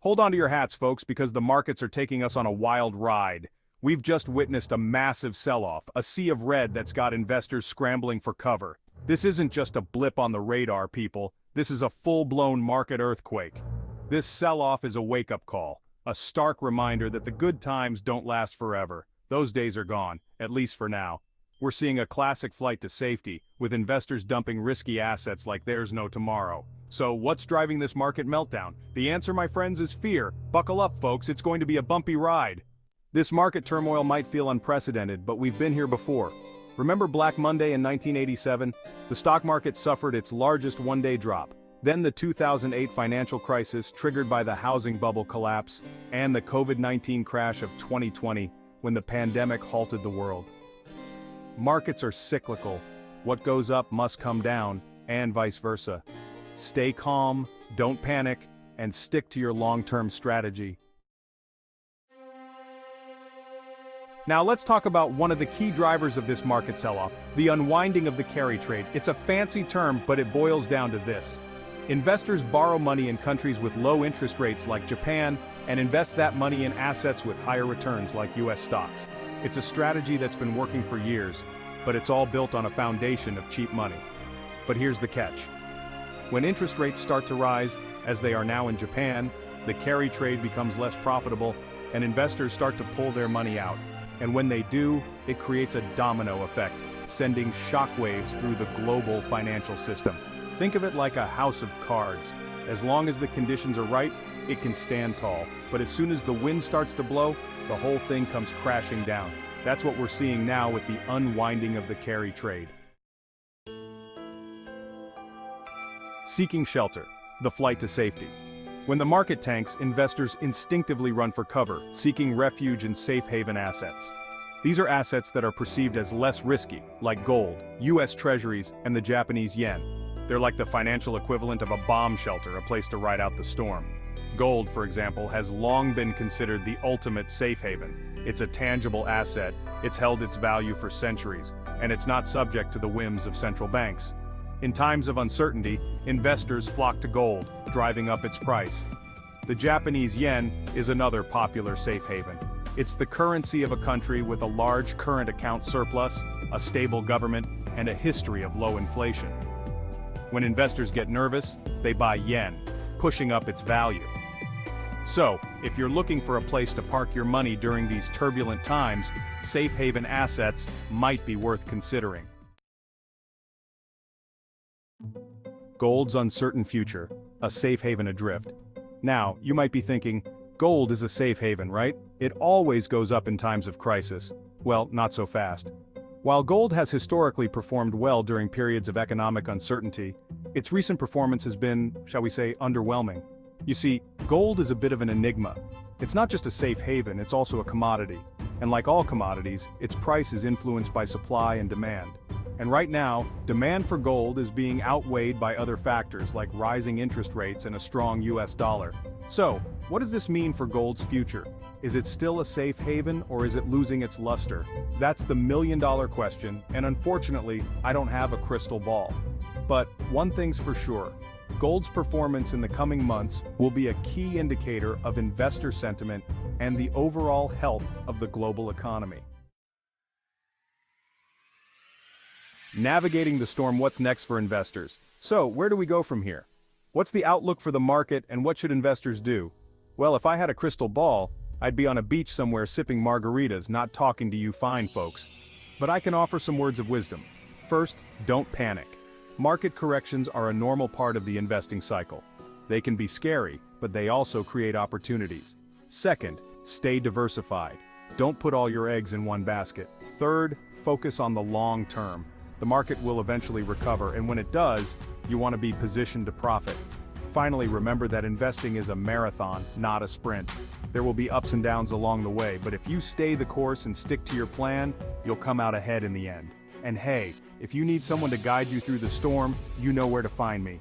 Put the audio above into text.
Hold on to your hats, folks, because the markets are taking us on a wild ride. We've just witnessed a massive sell-off, a sea of red that's got investors scrambling for cover. This isn't just a blip on the radar, people. This is a full-blown market earthquake. This sell-off is a wake-up call, a stark reminder that the good times don't last forever. Those days are gone, at least for now. We're seeing a classic flight to safety, with investors dumping risky assets like there's no tomorrow. So what's driving this market meltdown? The answer, my friends, is fear. Buckle up, folks, it's going to be a bumpy ride. This market turmoil might feel unprecedented, but we've been here before. Remember Black Monday in 1987? The stock market suffered its largest one-day drop. Then the 2008 financial crisis triggered by the housing bubble collapse, and the COVID-19 crash of 2020, when the pandemic halted the world. Markets are cyclical. What goes up must come down, and vice versa. Stay calm, don't panic, and stick to your long-term strategy. Now let's talk about one of the key drivers of this market sell-off, the unwinding of the carry trade. It's a fancy term, but it boils down to this. Investors borrow money in countries with low interest rates like Japan and invest that money in assets with higher returns like US stocks. It's a strategy that's been working for years, but it's all built on a foundation of cheap money. But here's the catch. When interest rates start to rise, as they are now in Japan, the carry trade becomes less profitable and investors start to pull their money out. And when they do, it creates a domino effect, sending shockwaves through the global financial system. Think of it like a house of cards. As long as the conditions are right, it can stand tall. But as soon as the wind starts to blow, the whole thing comes crashing down. That's what we're seeing now with the unwinding of the carry trade. Seeking shelter, the flight to safety. When the market tanks, investors instinctively run for cover, seeking refuge in safe haven assets. These are assets that are perceived as less risky, like gold, US Treasuries, and the Japanese yen. They're like the financial equivalent of a bomb shelter, a place to ride out the storm. Gold, for example, has long been considered the ultimate safe haven. It's a tangible asset, it's held its value for centuries, and it's not subject to the whims of central banks. In times of uncertainty, investors flock to gold, driving up its price. The Japanese yen is another popular safe haven. It's the currency of a country with a large current account surplus, a stable government, and a history of low inflation. When investors get nervous, they buy yen, pushing up its value. So, if you're looking for a place to park your money during these turbulent times, safe haven assets might be worth considering. Gold's uncertain future, a safe haven adrift. Now, you might be thinking, gold is a safe haven, right? It always goes up in times of crisis. Well, not so fast. While gold has historically performed well during periods of economic uncertainty, its recent performance has been, shall we say, underwhelming. You see, gold is a bit of an enigma. It's not just a safe haven, it's also a commodity. And like all commodities, its price is influenced by supply and demand. And right now, demand for gold is being outweighed by other factors like rising interest rates and a strong US dollar. So, what does this mean for gold's future? Is it still a safe haven or is it losing its luster? That's the million-dollar question, and unfortunately, I don't have a crystal ball. But one thing's for sure, gold's performance in the coming months will be a key indicator of investor sentiment and the overall health of the global economy. Navigating the storm, what's next for investors? So, where do we go from here? What's the outlook for the market and what should investors do? Well, if I had a crystal ball, I'd be on a beach somewhere sipping margaritas, not talking to you fine folks. But I can offer some words of wisdom. First, don't panic. Market corrections are a normal part of the investing cycle. They can be scary, but they also create opportunities. Second, stay diversified. Don't put all your eggs in one basket. Third, focus on the long term. The market will eventually recover, and when it does, you want to be positioned to profit. Finally, remember that investing is a marathon, not a sprint. There will be ups and downs along the way, but if you stay the course and stick to your plan, you'll come out ahead in the end. And hey, if you need someone to guide you through the storm, you know where to find me.